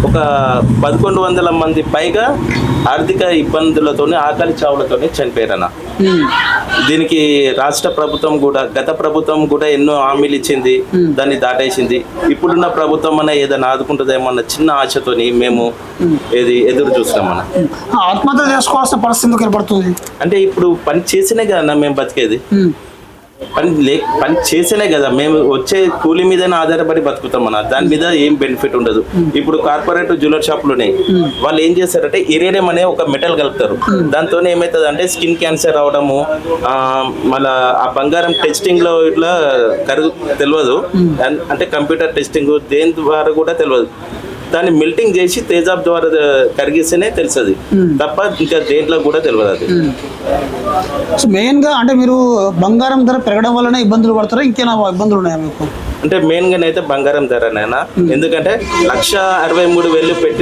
ఒక 1100 మంది పైగా ఆర్థిక ఇబ్బందులతోనే ఆకలి చావులతోనే చనిపోయారన్న. దీనికి రాష్ట్ర ప్రభుత్వం కూడా, గత ప్రభుత్వం కూడా ఎన్నో హామీలు ఇచ్చింది, దాన్ని దాటేసింది. ఇప్పుడున్న ప్రభుత్వం అన్న ఏదైనా ఆదుకుంటుందేమో అన్న చిన్న ఆశతోని మేము ఎదురు చూస్తామన్న. ఆత్మహత్య చేసుకోవాల్సిన పరిస్థితి ఎందుకు ఏర్పడుతుంది అంటే ఇప్పుడు పని చేసినే కదా మేము బతికేది, పని చేసేనే కదా మేము వచ్చే కూలీ మీదనే ఆధారపడి బతుకుతాం అన్న. దాని మీద ఏం బెనిఫిట్ ఉండదు. ఇప్పుడు కార్పొరేట్ జ్యువెలర్ షాపులు ఉన్నాయి, వాళ్ళు ఏం చేస్తారంటే ఇరేడియం అనే ఒక మెటల్ కలుపుతారు. దాంతో ఏమవుతుంది అంటే స్కిన్ క్యాన్సర్ అవడము, మళ్ళా ఆ బంగారం టెస్టింగ్ లో ఇట్లా తెలియదు, అంటే కంప్యూటర్ టెస్టింగ్ దేని ద్వారా కూడా తెలియదు. దాన్ని మెల్టింగ్ చేసి తేజాబ్ ద్వారా కరిగిస్తేనే తెలుస్తుంది తప్ప ఇంకా దేంట్లో కూడా తెలియదు అది. సో మెయిన్గా అంటే మీరు బంగారం ధర పెరగడం వల్లనే ఇబ్బందులు పడతారా, ఇంకేనా ఇబ్బందులు ఉన్నాయా మీకు? అంటే మెయిన్గానైతే బంగారం ధరనైనా, ఎందుకంటే 1,63,000 పెట్టి